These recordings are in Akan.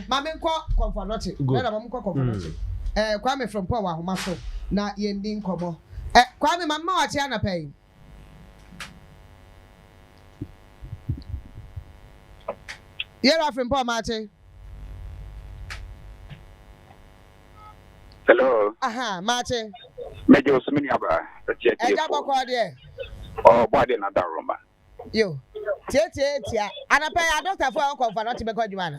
Mame nko konfanote. Na mame nko konfanote. Kwame Frimpong wa homa so na yendi nkomo. Kwame mama wa chi ana pay. Yera Frimpong mate. Hello. Aha, mate. Mejo sumini aba. Eja boko de. Oh, body na daroma. Yo. Tia. Ana pay a doctor for konfanote be ko djuma na.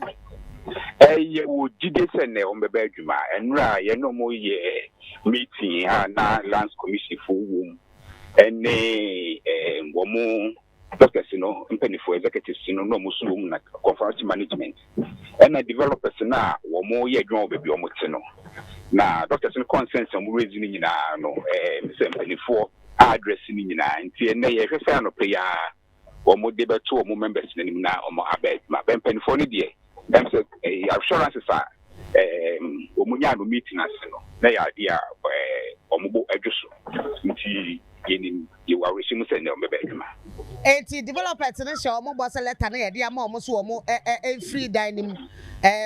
Ye wo jide se ne o mbebe adwuma enra ye no mo ye meeting na lands commission for wom ene wo mo doctors no mpanifo executives no no mo so wom na conference management ena developers na wo mo ye adwuma obebi o mo te no na doctors no consent mo raise ni nyina no se mpanifo address ni nyina nti ene ye hwese no prayer wo mo debeto wo mo members ni na o mo abeg ma mpanifo ni de assurances are omunya no meeting as no na ya dia omubo adwoso nti yenim ye wa rehim se ne omebe adwuma enti developers ne sha omo boss letter na ye dia ma omo so omo free dining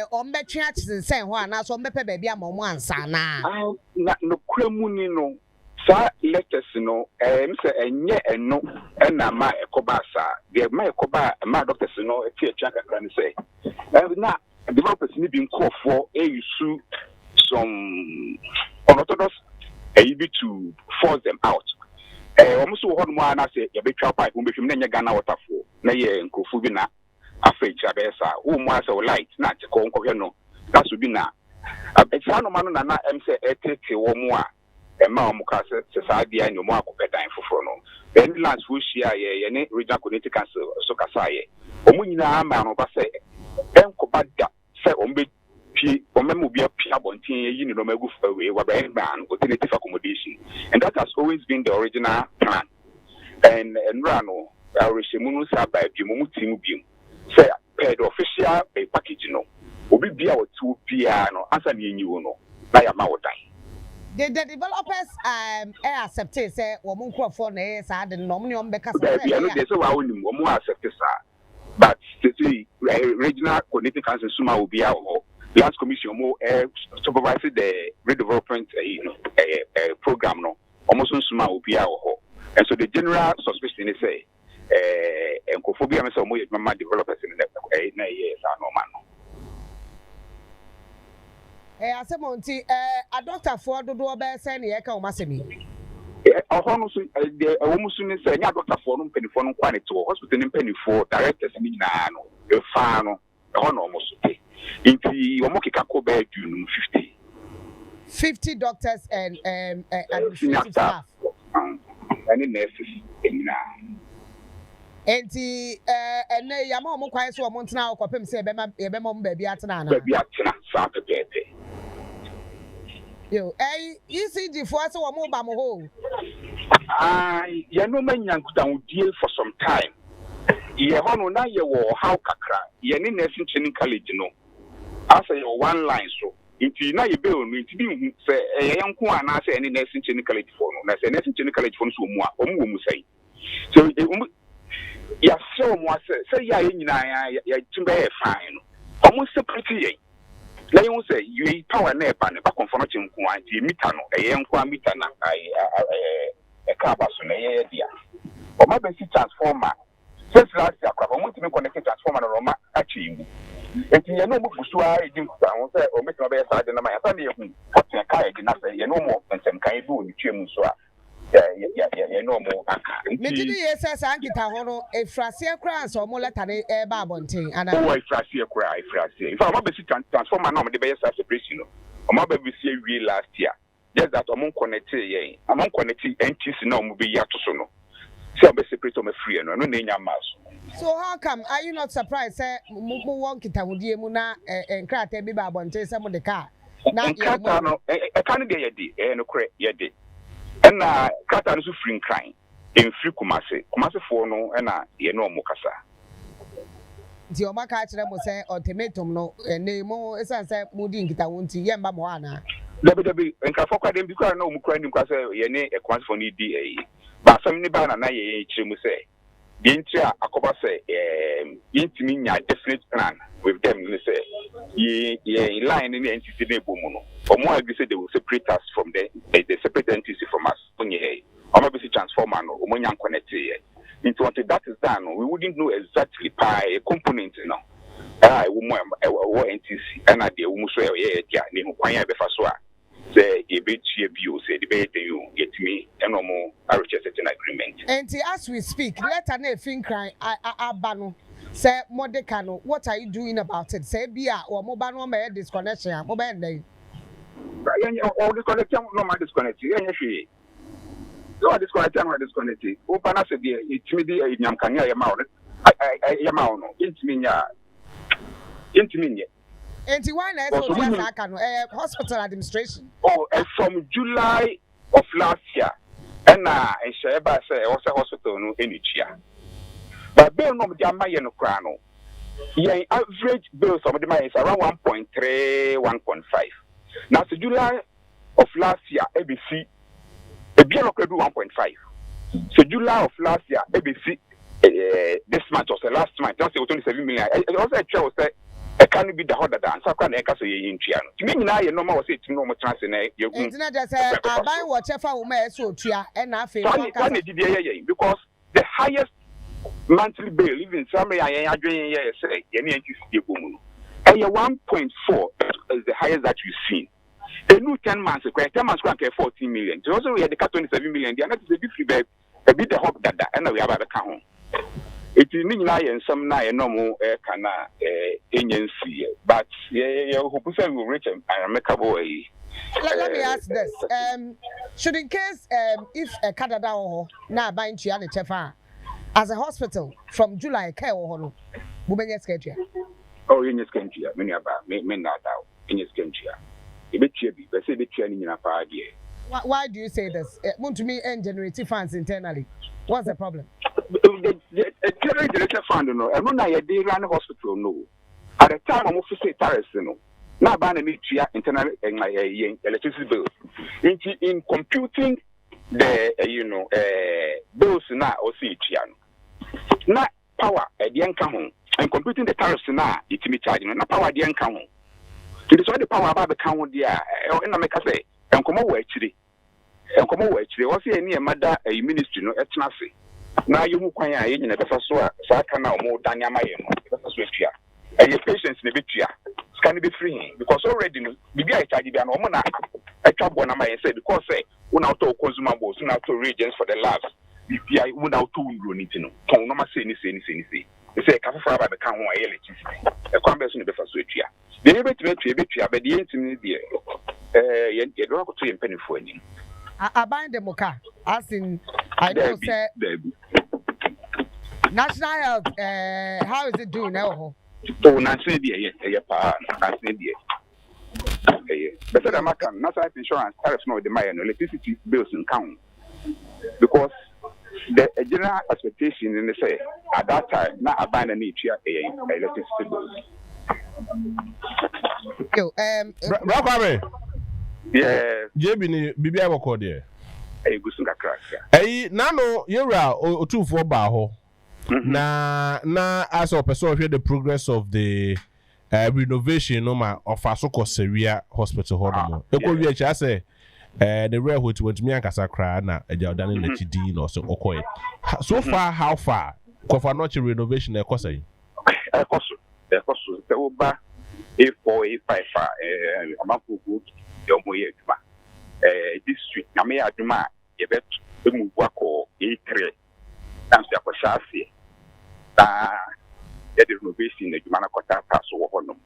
ombetwe achisen ho ana so ombepe ba bia ma omo ansa na no kwemu ni no sa letters no mse enye eno na ma ekoba sa de ma ekoba ma doctors no eti atwa kakra ni say na developers ni bi nkofo issue some unorthodox able to force them out almost ho no ma na say ye betwa pipe mo behwim na nya Ghana waterfall na ye nkofo bi na afecha be sa wo mo asa light na cheko nkofo no that should be na eksa no ma no na mse etete wo mo a ma omuka se sadia ni mo akopedan foforo no then last we share ye ne regional community council so kasa ye omunyina ama no ba se enkoba da se ombe pi omemu bia pia bontin yi ni no magu fawe wa ba ban alternative accommodation and that has always been the original plan and rano our shemunu sa ba bi mo mutim bi se the official package no obi bia o tu bia no asa ni enyi wo no na ya ma wodan the developers accept say wo mun crofo na sa de no mo be kasa say no dey say wa onim wo mu accept sa but the regional coordinating council suma will be our last commission more supervise the redevelopment program no almost suma will be our and so the general suspicion is say enkophobia me say mo mama developers in na years are normal no asemonti a doctor for dodo be say na ye ka o masemi ahono so the omusu ni say nya doctor for no mpanifo no kwane to hospital ni mpanifo directors ni nyina no e fa no ahono omusu inti omokeka ko be dunu 50 doctors and administrative staff and nurses nyina enti ene yama omo kwan so omo ntena akopem say be mom ba bi atena na ba bi atena sa pepe yo ECG for so omo ba mo ho ya no manyankuta udie for some time ye hono na ye wo how kakra ye ne nursing training college no asa ye one line so inti na ye be onu inti bi hu se ye yanko ana se ne nursing training college for no na se nursing training college for no so mu a omo wo mu sai so ya so mu se ya ye nyina ya timbe ye fine no omo separate ye na you say you power na e ba ne ba konfo chinko anti meter no ye yanko meter na e ka ba so na ye dia o ma be si transformer since last year kwa mo ntimi connect transformer na roma achi ngu enti ye no mo fusu a edin kuta ho say o metima be sa de na ma ya sa na ye hu otin ka e na say ye no mo nsem kan bi o ni twem so a ye no mo aka me didi ye say sa nkita ho no efrase kra so mo leta ne e ba abonten ana o efrase kra efrase if o ma be si transformer na mo de be sa separation no o ma be si wie last year just that o mo connect ye amon connect NTC na o mo be ya to so no so be separate o me free no na nya mass. So how come are you not surprised say mo won kitawudie mu na enkrata bi ba abonten say mo de car na enkrata no kan de ye di no kre ye di na krata no so free nkran free kumase fo no na ye no mo kasa di o maka kire mo say ultimatum no na mo esan say mo di nkitawunti ye mba mo ana dabi enkrafo kwa dem bi kwa na o mu kra nim kwa say ye ne kumase fo ni di ba sam ni ba na ye kire mu say the entry akoba say intimi nya definite plan with them say ye line in the entity ne bomu no omo agree say they will separate us from the separate entity from us onye omo be transformer no omo nya connect here into until that is done we wouldn't know exactly a component no wo entity and at the umu so ye dia ni kwan ya be fa so a say e be tie bio say the be you get me and omo arrange certain agreement. And as we speak, let an fin cry abano say modecano. What are you doing about it? Say bia or mobile me disconnection, mobile day. All disconnection, no my disconnected. No disconnected, no disconnected. Open us again, it's me the Yamkanya Yamau. I Yamau, intimate. And one hospital administration. Oh, and from July of last year, and Sheba say also hospital no any year. But bill no Jamaya no crano. Yeah, average bill some of the money is around 1.3, 1.5. Now so July of last year, ABC a bill could do 1.5. So July of last year, ABC this month was the last month, that's 27 million. I also say I can't be the harder than so can I say in Chiano. To me, now you know more say to no more chance in a it's not just I buy whatever woman so tia and I feel because the highest monthly bill, even somebody I doing say any entity boom. And 1.4 is the highest that you've seen. The new 10 months, 10 months can 14 million. So also we had the 27 million. The next is a bit free bag, a bit the hope that and we have a count. It is mean I and some night normal cana agency, but yeah, hope we will reach and make a boy. Let me ask this. Should in case if a Canada or now buying Chiana Chefa as a hospital from July care or Bubenya schedule. Oh, in your country, many about men not out in your country. A bit chubby, but say the training in a party. Why do you say this? Want to me and generate funds internally. What's the problem? The generator fund, no, and when I did run a hospital, no. At the time, I'm also say tariffs, no. Now, ban a media internal and my electricity bill. In computing the bills now or see it, not power at the income and computing the tariffs now, it's me charging, not power at the income. It is all the power about the count, yeah, and I make a say, and come over actually. And come over actually, was here near mother a ministry, no, it's nothing. Now you move quite in the first one, so I can now more than Yamayan, and your patients in the bit here. Can be free because already maybe I charge you an woman. I trouble one of my said because say when out to consumables, when out to reagents for the labs, if I went out to anything, no matter anything. They say, Cafe Faba become more electricity. A conversion in the first switch here. The able to make a bit here, but the intimate dear, you don't have to penny for any. I bind the mocha, as in, I don't say, National Health, how is it doing now? Oh, Nancy, dear, Nancy, dear. But the American national insurance tariffs no the Mayan electricity bills in count because the general expectation in the say at that time not abandon each year electricity bills. Kwame. Yeah. JB Bibi Awoko there. Gusunga crack. Nano yura o2 ba ho. Na as a person hear the progress of the renovation no ma of Asoko Seria Hospital Honomo. Eko wi echa say the rare who to me ankasa kra na ejaudani na chidi no so okoye. So far how far? Kofa no renovation e kosa yi. E koso. Te oba A4 A5 amakuku yomoye aduma. District na me aduma ye bet emu wako A3. Tam se akoshasi. The renovation the Jumana Kota Castle Honum.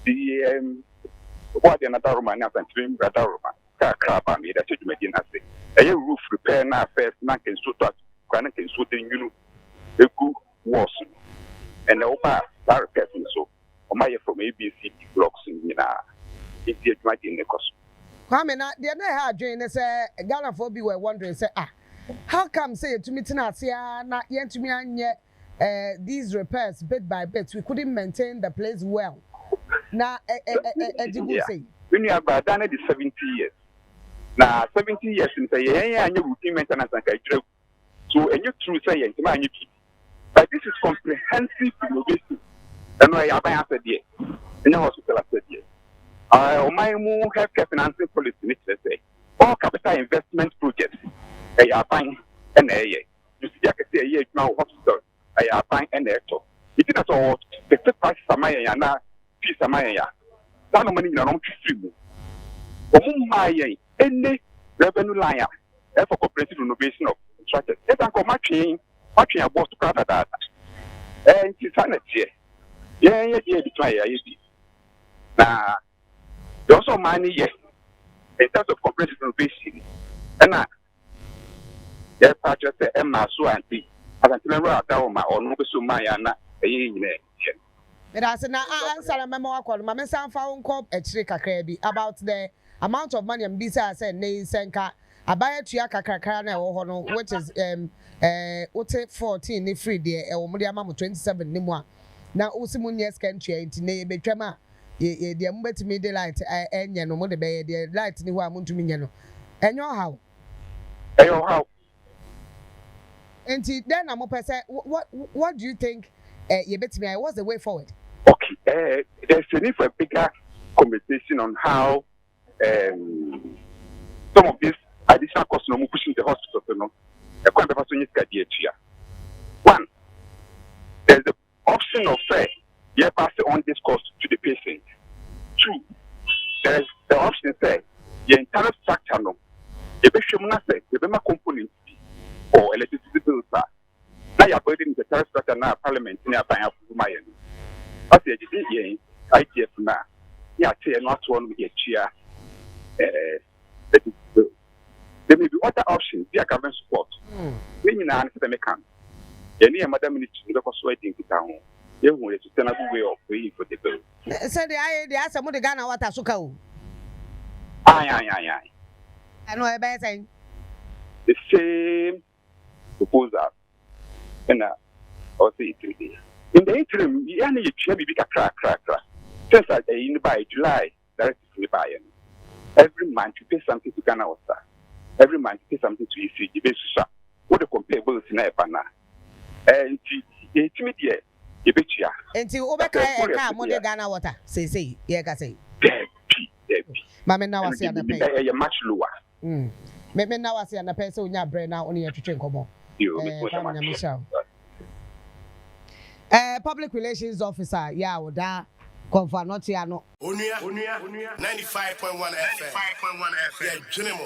The what another Roman and Trim Brother Roman, Crab made a judgment as a roof repair now first, Nankin Sutat, Granakin Sutin, you know, a good was and the Opa Barricade so, or my from ABC blocks in if you might in the cost. Kwame, the other had joined us a Ghana for be were wondering, say, how come say to me tonight, not yet to me and yet. These repairs bit by bit, we couldn't maintain the place well. Now, say when you have done it 70 years. Now, 70 years since a year and you routine maintenance and so and you true say, and But this is comprehensive innovation. And I have answered here. In the hospital, I said here. My healthcare financing policy, which they say, all capital investment projects, I are buying and a you see, I can say a year now hospital, I are buying and a to. It is all the price Samaya and peace Samaya. That money in a long stream. My any revenue line for cooperative innovation of structure. It's a matching about to cover that. And it's sanity. Yeah, now, there's also money here in terms of cooperative innovation. And yes, I just say, Emma, so and see. As I tell you, or no, so my Anna, a year. But as an answer, a memo called Mamma San found called a trick about the amount of money and Bisa said, Nay Senka, a buyer Chiaka Kakana or Hono, which is 14 if free dear, or Modiamam 27 Nimwa. Now, Usimunias can change in a betrema. Ye, the ambet me delight, and no more the bay, the light in the one to Miniano. And your how? How? And then I'm up what do you think? You bet me, what's the way forward? Okay, there's a need for a bigger conversation on how some of these additional costs no pushing the hospital. No, a quite a person is one, there's the option of you pass on this cost to the patient. Two, there's the option the entire structure no, you be sure say you be my component or electricity bills are. Now you're building the entire structure now parliament in your bank of my end. As you did ITF now, yeah, not one with your chair. There may be other options, via government support. When you answer the mechanism, you need a madam minister to persuading the town. You will a sustainable way of paying for the bill. So the answer of the Ghana water suka. Aye. I know a bad thing. The same proposal. And I'll say it in the interim, you need to be a crack. Since by July, directly by every month you pay something to Ghana water. Every month you pay something to EC. You pay what the comparables in a banner. And it's immediate. Until Obeka more Ghana water. Say, yeah, can say. Mamma now I see an pay much lower. Maybe now I see an pay so your brain now only to drink more. Public relations officer, yeah, or that confirm not here no. Onua 95.1 FM. 95.1 FM. Yeah,